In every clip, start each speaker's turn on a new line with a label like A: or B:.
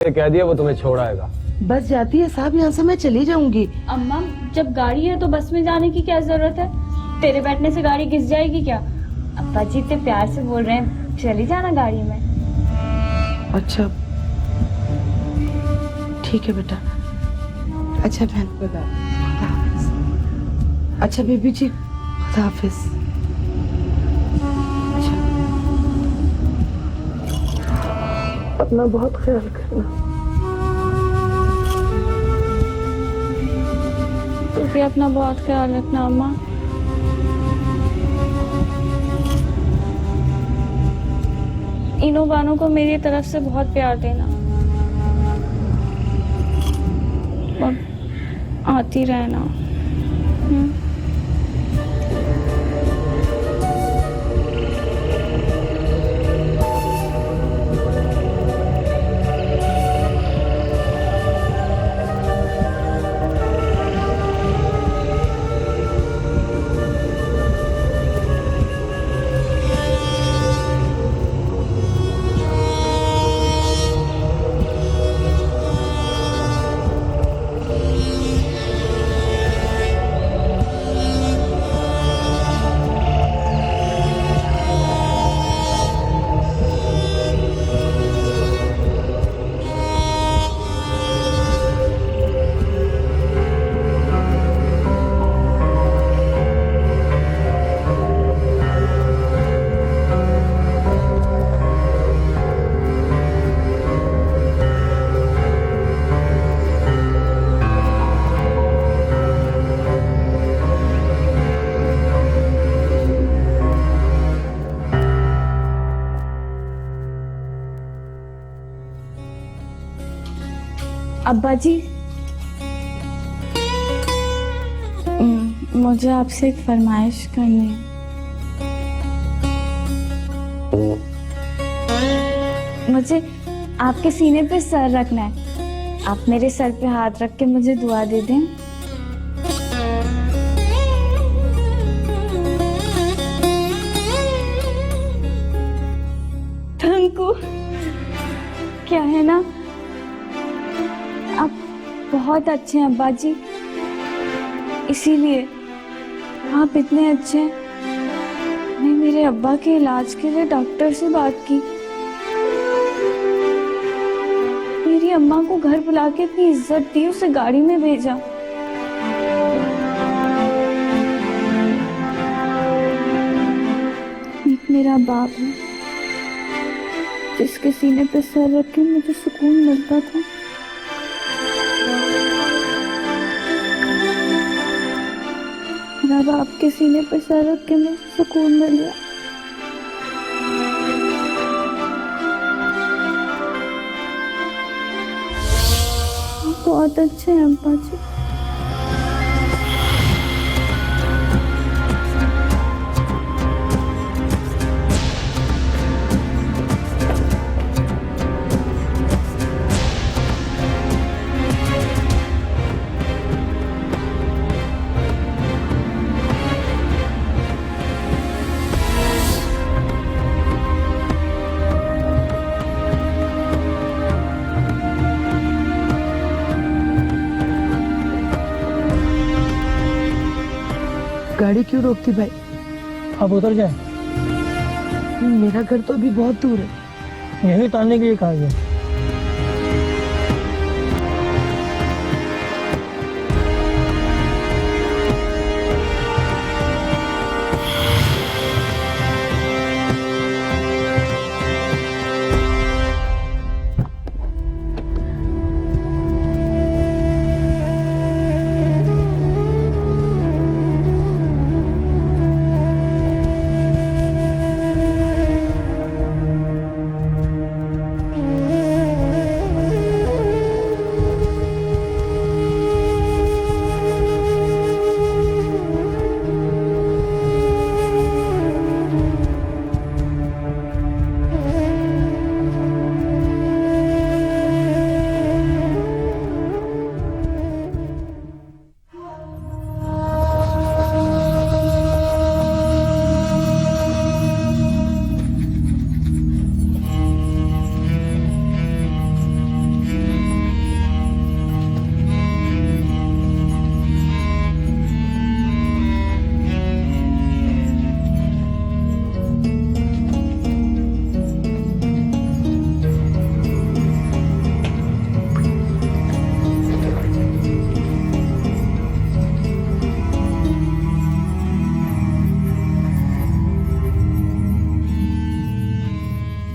A: कह दिया वो तुम्हें छोड़ आएगा।
B: बस जाती है साहब, यहाँ से मैं चली जाऊंगी।
C: अम्मा, जब गाड़ी है तो बस में जाने की क्या जरूरत है? तेरे बैठने से गाड़ी घिस जाएगी क्या? अब्बा जी इतने प्यार से बोल रहे हैं, चली जाना गाड़ी में।
B: अच्छा ठीक है बेटा। अच्छा बहन, खुदा हाफिज। अच्छा बीबी जी, खुदा हाफिज। अपना बहुत ख्याल करना।
C: तू भी अपना बहुत ख्याल रखना अम्मा। इनो बानों को मेरी तरफ से बहुत प्यार देना। अब आती रहना। अब्बा जी, मुझे आपसे एक फरमाइश करनी है। मुझे आपके सीने पे सर रखना है। आप मेरे सर पे हाथ रख के मुझे दुआ दे दें। Thank you. क्या है ना, आप बहुत अच्छे हैं अब्बा जी, इसीलिए आप इतने अच्छे हैं। मैं मेरे अब्बा के इलाज के लिए डॉक्टर से बात की। मेरी अम्मा को घर बुला के इतनी इज्जत दी, उसे गाड़ी में भेजा। एक मेरा बाप है जिसके सीने पे सर रख के मुझे सुकून मिलता था। अब आपके सीने पर सर रख के मुझे सुकून मिल गया। बहुत अच्छे हैं अब्बा जी।
B: गाड़ी क्यों रोकती भाई?
A: आप उतर जाए।
B: मेरा घर तो अभी बहुत दूर है।
A: यही उतारने के लिए कहा गया।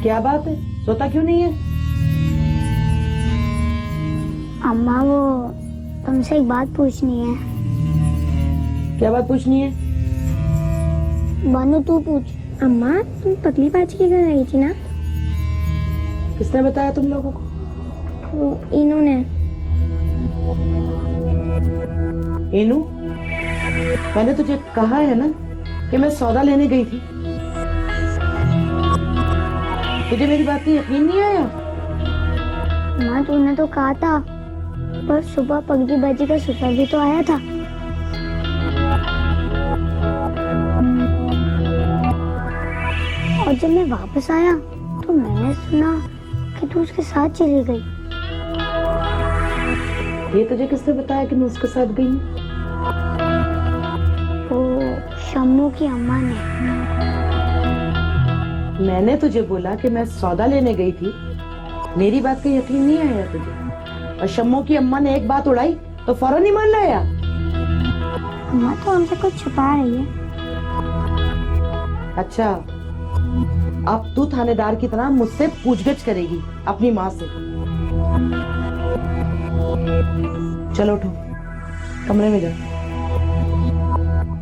B: क्या बात है, सोता क्यों नहीं है?
D: अम्मा वो तुमसे एक बात पूछनी है।
B: क्या बात पूछनी है?
D: बानू तू पूछ। अम्मा तुम पतली पाची के घर गई थी ना?
B: किसने बताया तुम लोगों को?
D: वो इन्होंने।
B: इनू, मैंने तुझे कहा है ना कि मैं सौदा लेने गई थी। तुझे मेरी बात की यकीन नहीं आया?
D: माँ तूने तो कहा था, पर सुबह पगड़ी बाजी का सुतर भी तो आया था। और जब मैं वापस आया तो मैंने सुना कि तू उसके साथ चली गई।
B: ये तुझे किसने बताया कि मैं उसके साथ गई?
D: वो शम्मू की अम्मा ने।
B: मैंने तुझे बोला कि मैं सौदा लेने गई थी, मेरी बात का यकीन नहीं आया तुझे? और शम्मू की अम्मा ने एक बात उड़ाई तो फौरन ही मान लाया।
D: अम्मा तो हमसे कुछ छुपा रही है।
B: अच्छा, अब तू थानेदार की तरह मुझसे पूछगछ करेगी अपनी माँ से। चलो उठो, कमरे में जाओ।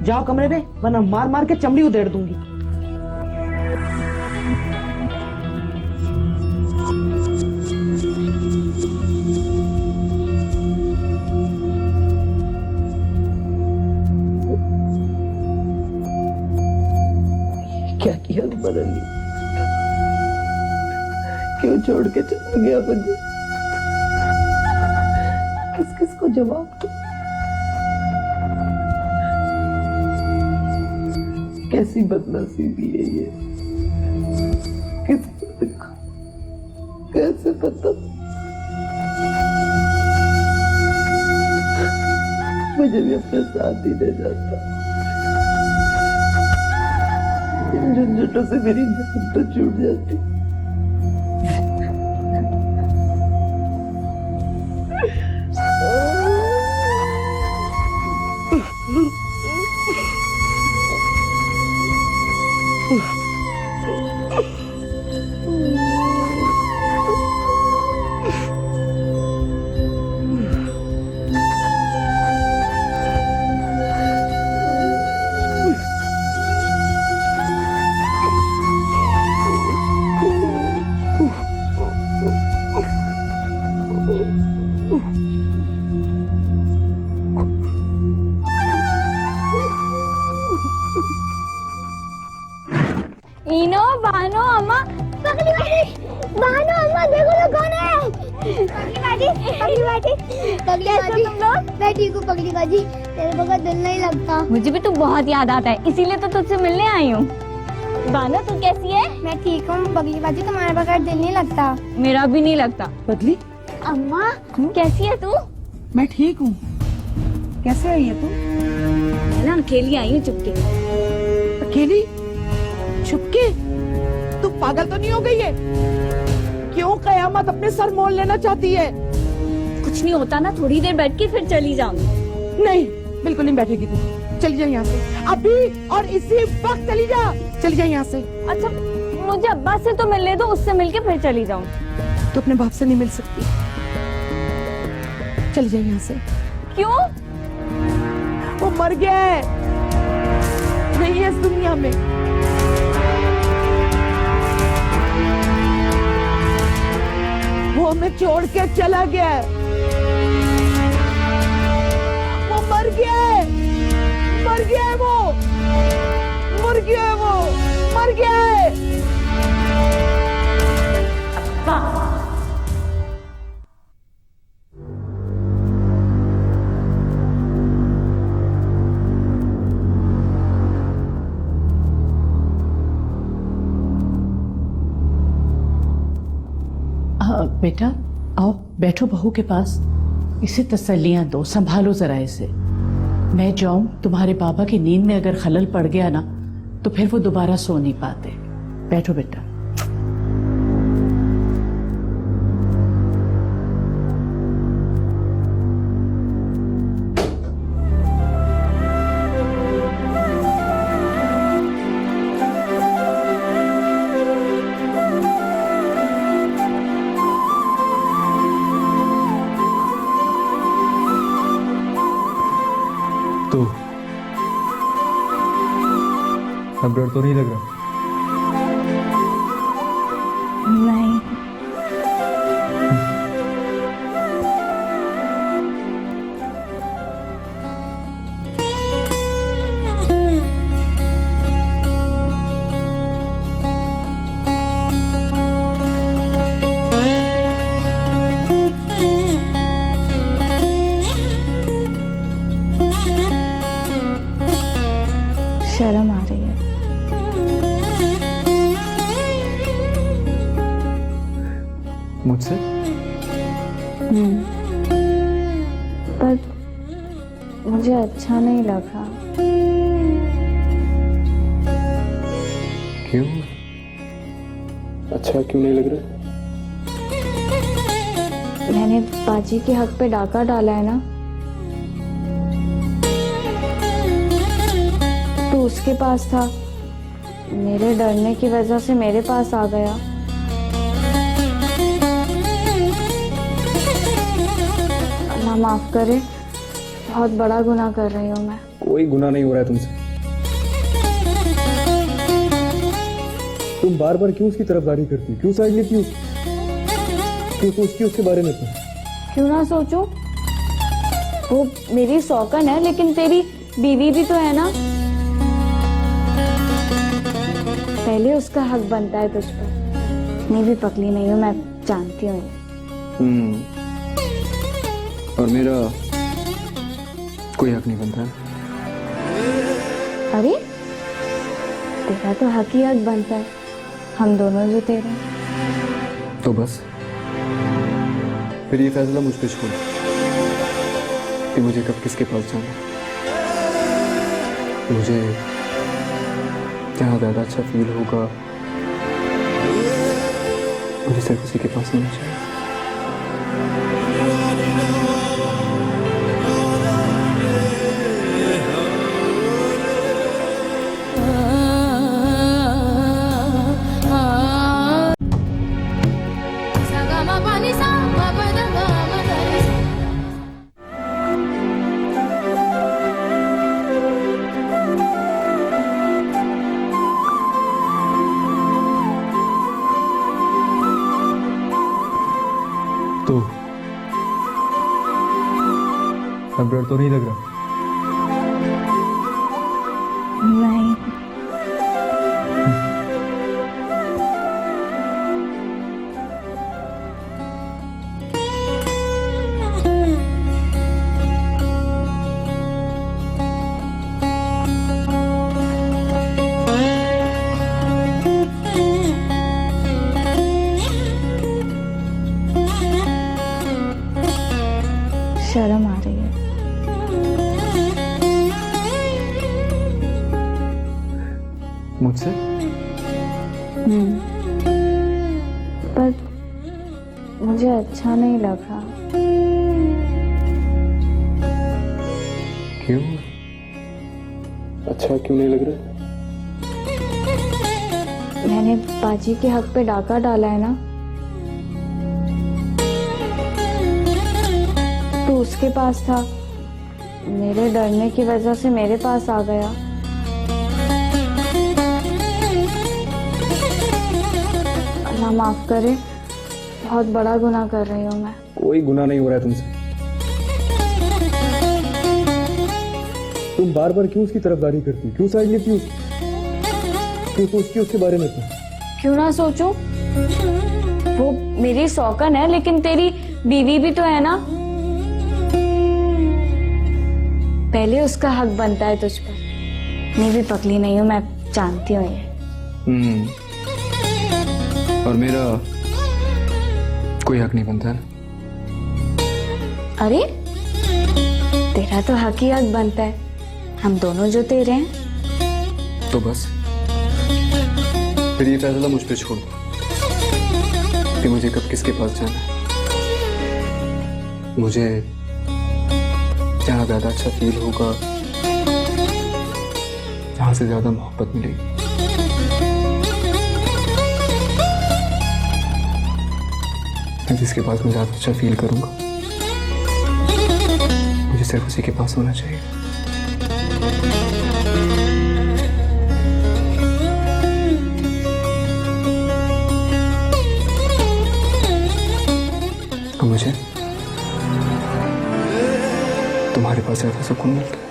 B: जाओ कमरे में, वरना मार मार के चमड़ी उधेड़ दूंगी। क्या किया बदल ली? क्यों छोड़ के चला गया मुझे? किस किस को जवाब दूं? कैसी बदनसीबी है ये? किस कैसे पता? मुझे भी अपने साथ ही ले जाता। इन झंझटों से मेरी जान तो छूट जाती।
C: इनो, बानो, अम्मा,
D: बानो अम्मा देखो तो कौन है? पगली बाजी, पगली बाजी, पगली बाजी। तुम लोग? मैं ठीक हूँ पगली बाजी, तेरे बगैर दिल नहीं लगता।
C: मुझे भी तू बहुत याद आता है, इसीलिए तो तुझसे मिलने आई हूँ। बानो तू कैसी है?
D: मैं ठीक हूँ पगली बाजी, तुम्हारे बगैर दिल नहीं लगता।
C: मेरा भी नहीं लगता।
B: बदली,
D: अम्मा
C: कैसी है तू?
B: मैं ठीक हूँ। कैसे आई है तू?
C: मैं ना अकेली आई हूँ चुपके।
B: अकेली? छुपके? तू पागल तो नहीं हो गई है? क्यों कयामत अपने सर मोल लेना चाहती है?
C: कुछ नहीं होता ना, थोड़ी देर बैठ के फिर चली जाऊंगी।
B: नहीं, बिल्कुल नहीं बैठेगी तू। चली जा यहाँ से, अभी और इसी वक्त चली जा। चली जा यहाँ से।
C: अच्छा, मुझे अब्बा से तो मिलने दो, उससे मिलके फिर चली जाऊँ।
B: तू अपने बाप से नहीं मिल सकती। चली जा यहाँ से।
C: क्यों?
B: वो मर गया है, नहीं है इस दुनिया में। वो हमें छोड़ के चला गया है। वो मर गया है, मर गया है वो, मर गया है वो, मर गया है।
C: अब्बा,
E: बेटा आओ बैठो बहू के पास, इसे तसल्लियां दो, संभालो जरा इसे। मैं जाऊं, तुम्हारे बाबा की नींद में अगर खलल पड़ गया ना तो फिर वो दोबारा सो नहीं पाते। बैठो बेटा।
F: अब डर तो नहीं लग रहा?
C: नहीं। शर्म आ रही है।
F: मुझसे?
C: पर मुझे अच्छा नहीं लगा।
F: क्यों? अच्छा क्यों नहीं लग रहा?
C: मैंने बाजी के हक पे डाका डाला है ना, तो उसके पास था, मेरे डरने की वजह से मेरे पास आ गया। अल्लाह माफ करे, बहुत बड़ा गुनाह कर रही हूँ मैं।
F: कोई गुनाह नहीं हो रहा है तुमसे। तुम बार बार क्यों उसकी तरफदारी करती? क्यों साइड लेती? क्यों सोचती उसके बारे में?
C: क्यों ना सोचूं? वो मेरी सौकन है, लेकिन तेरी बीवी भी तो है ना। पहले उसका हक बनता है तुझ पर। मैं भी पकली नहीं हूँ, मैं जानती हूँ।
F: और मेरा कोई हक नहीं बनता है।
C: अरे तेरा तो हक ही हक बनता है, हम दोनों जो तेरे हैं।
F: तो बस फिर ये फैसला मुझ पे छोड़ कि मुझे कब किसके पास जाना है। मुझे जहाँ ज़्यादा अच्छा फील होगा मुझे सिर्फ उसी के पास होना चाहिए। तो अब डर तो नहीं लग रहा?
C: नहीं। शर्म आ रही है।
F: मुझसे?
C: पर मुझे अच्छा नहीं लगा।
F: क्यों? अच्छा क्यों नहीं लग रहा?
C: मैंने बाजी के हक पे डाका डाला है ना, तो उसके पास था, मेरे डरने की वजह से मेरे पास आ गया। अल्लाह माफ करे, बहुत बड़ा गुनाह कर रही हूँ मैं।
F: कोई गुनाह नहीं हो रहा है तुमसे। तुम बार बार क्यों उसकी तरफदारी करती? क्यों साइड लेती? क्यों सोचती उसके बारे में?
C: क्यों ना सोचूं? वो मेरी सौकन है, लेकिन तेरी बीवी भी तो है ना। पहले उसका हक बनता है तुझ पर। मैं भी पकली नहीं हूँ, मैं जानती हूँ ये।
F: और मेरा कोई हक नहीं बनता है।
C: अरे तेरा तो हक ही हक बनता है, हम दोनों जो तेरे हैं।
F: तो बस फिर ये फैसला मुझ पे छोड़ कि मुझे कब किसके पास जाना है। मुझे जहाँ ज़्यादा अच्छा फील होगा, जहाँ से ज़्यादा मोहब्बत मिलेगी, मैं जिसके पास मैं ज़्यादा अच्छा फील करूँगा, मुझे सिर्फ उसी के पास होना चाहिए। और मुझे तुम्हारे पास ज्यादा सुकून मिलता है।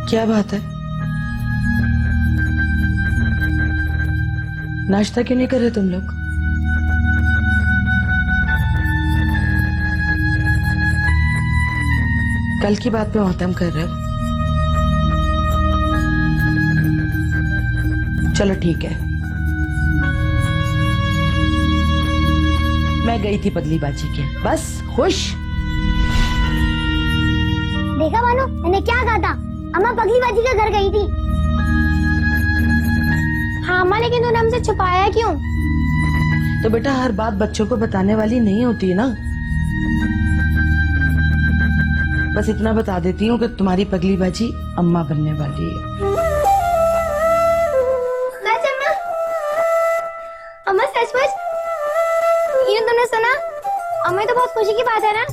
B: क्या बात है? नाश्ता क्यों नहीं कर रहे तुम लोग? कल की बात पे मोहतम कर रहे हो? चलो ठीक है। मैं गई थी पगली बाजी के, बस खुश।
D: देखा बानो, मैंने क्या कहा था? अम्मा पगली बाजी के घर गई थी। हाँ अम्मा, लेकिन तूने हमसे छुपाया क्यों?
B: तो बेटा हर बात बच्चों को बताने वाली नहीं होती है ना। बस इतना बता देती हूँ कि तुम्हारी पगली बाजी अम्मा बनने वाली है।
D: सच अम्मा? अम्मा सच? ये तुमने सुना? अम्मा तो बहुत खुशी की बात है ना?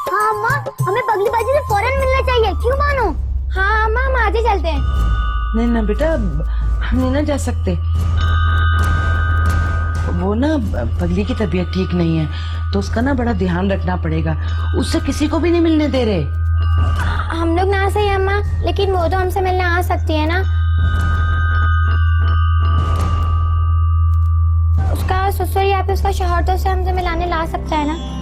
D: हाँ अम्मा, हमें पगली बाजी से फौरन मिलना चाहिए। क्यों बानो? हाँ अम्मा, हम आज ही चलते हैं।
B: नहीं ना बेटा, हम नहीं ना जा सकते। वो ना पगली की तबीयत ठीक नहीं है, तो उसका ना बड़ा ध्यान रखना पड़ेगा। उससे किसी को भी नहीं मिलने दे रहे।
D: हम लोग ना सही अम्मा, लेकिन वो तो हमसे मिलने आ सकती है ना। उसका ससुर या फिर उसका शौहर तो उसे हमसे मिलाने ला सकता है ना।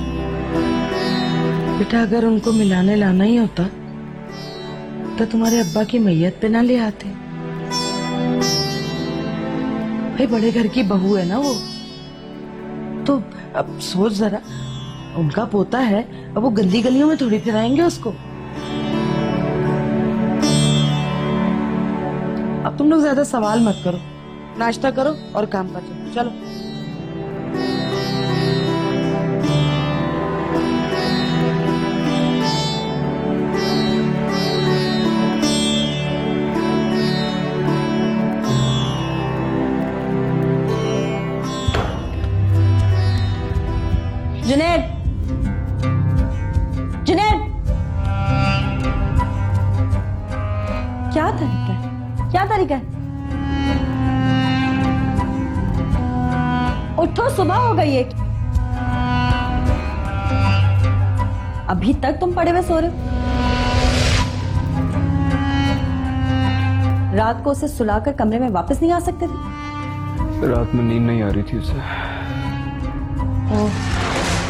B: बेटा अगर उनको मिलाने लाना ही होता तो तुम्हारे अब्बा की मैयत पे ना ले आते। भाई बड़े घर की बहू है ना वो, तो अब सोच जरा, उनका पोता है, अब वो गंदी गलियों में थोड़ी फिराएंगे उसको। अब तुम लोग ज्यादा सवाल मत करो, नाश्ता करो और काम पर चलो। चलो जुनैद, जुनैद, क्या तरीका है? क्या तरीका है? उठो, सुबह हो गई है। अभी तक तुम पड़े हुए सो रहे हो। रात को उसे सुलाकर कमरे में वापस नहीं आ सकते थे?
F: रात में नींद नहीं आ रही थी उसे।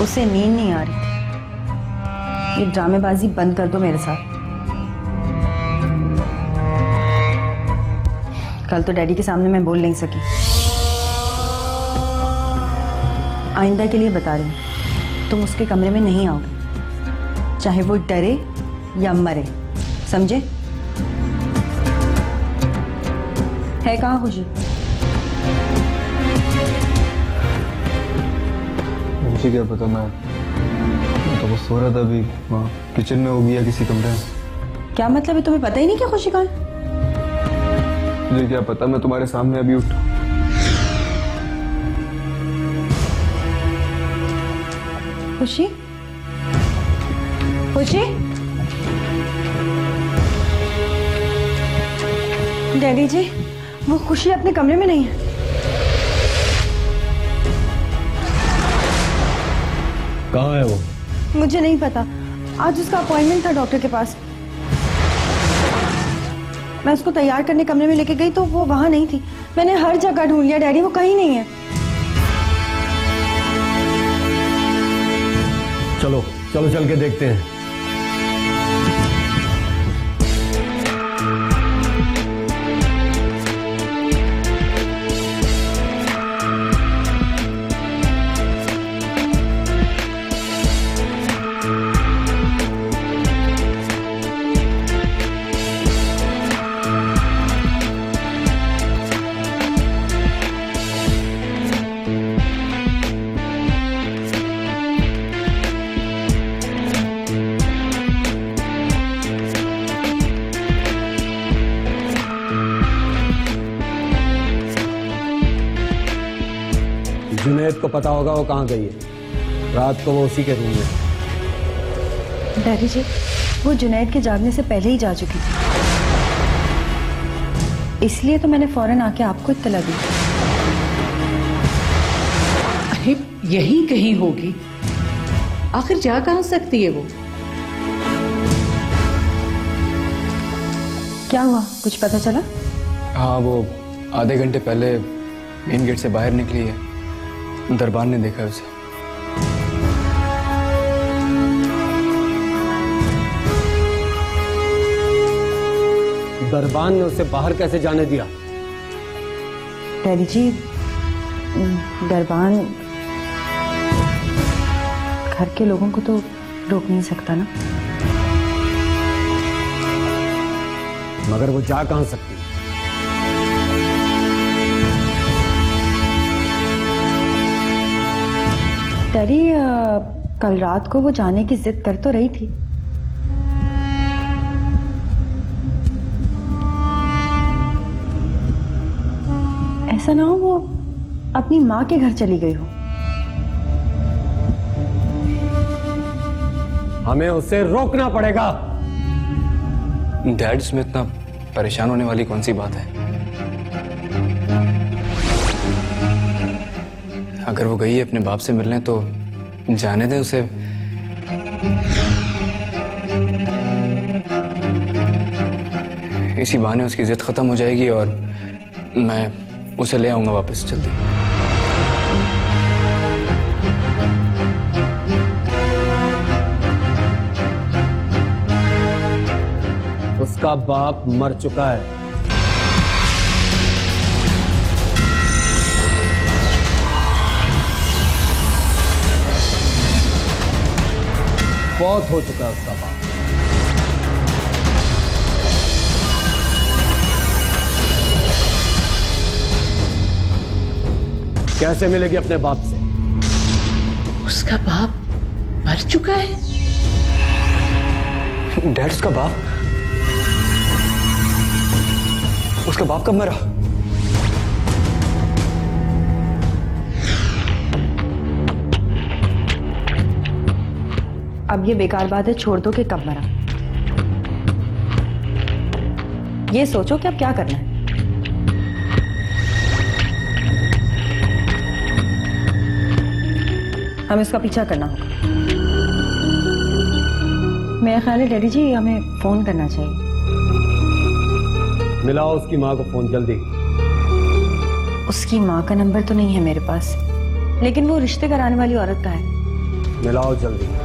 G: उसे नींद नहीं आ रही थी। ये ड्रामेबाजी बंद कर दो मेरे साथ। कल तो डैडी के सामने मैं बोल नहीं सकी। आइंदा के लिए बता रही हूँ, तुम उसके कमरे में नहीं आओगे, चाहे वो डरे या मरे, समझे? है कहाँ खुशी?
F: मुझे क्या पता, मैं तो वो सो रहा था अभी, वहाँ किचन में होगी या किसी कमरे में।
G: क्या मतलब है? तुम्हें पता ही नहीं क्या खुशी कहाँ है?
F: मुझे क्या पता, मैं तुम्हारे सामने अभी उठा।
G: खुशी, खुशी, डैडी जी, वो खुशी अपने कमरे में नहीं है।
A: कहाँ है वो?
G: मुझे नहीं पता, आज उसका अपॉइंटमेंट था डॉक्टर के पास। मैं उसको तैयार करने कमरे में लेके गई तो वो वहां नहीं थी। मैंने हर जगह ढूंढ लिया डैडी, वो कहीं नहीं है।
A: चलो चलो चल के देखते हैं। जुनैद को पता होगा वो कहाँ गई है। रात को वो उसी के रूम में।
G: डैडी जी, वो जुनैद के जागने से पहले ही जा चुकी थी, इसलिए तो मैंने फौरन आके आपको इत्तला दी।
E: अरे यही कहीं होगी, आखिर जा कहाँ सकती है वो?
G: क्या हुआ, कुछ पता चला?
F: हाँ, वो आधे घंटे पहले मेन गेट से बाहर निकली है। दरबार ने देखा उसे।
A: दरबार ने उसे बाहर कैसे जाने दिया?
G: डैडी जी, दरबान घर के लोगों को तो रोक नहीं सकता ना।
A: मगर वो जा कहाँ सकती?
G: डैडी, कल रात को वो जाने की जिद कर तो रही थी। ऐसा ना हो वो अपनी माँ के घर चली गई हो।
A: हमें उसे रोकना पड़ेगा।
F: डैड, इसमें इतना परेशान होने वाली कौन सी बात है? अगर वो गई है अपने बाप से मिलने तो जाने दें उसे। इसी बहाने उसकी जिद खत्म हो जाएगी और मैं उसे ले आऊंगा वापस जल्दी।
A: उसका बाप मर चुका है। बहुत हो चुका है उसका बाप। कैसे मिलेगी अपने बाप से?
E: उसका बाप मर चुका है?
F: डैड, उसका बाप? उसका बाप कब मरा?
G: अब ये बेकार बात है, छोड़ दो कि कब मरा। ये सोचो कि अब क्या करना है। हमें उसका पीछा करना होगा। मेरा ख्याल है डैडी जी, हमें फोन करना चाहिए।
A: मिलाओ उसकी माँ को फोन जल्दी।
G: उसकी माँ का नंबर तो नहीं है मेरे पास, लेकिन वो रिश्ते कराने वाली औरत का है।
A: मिलाओ जल्दी।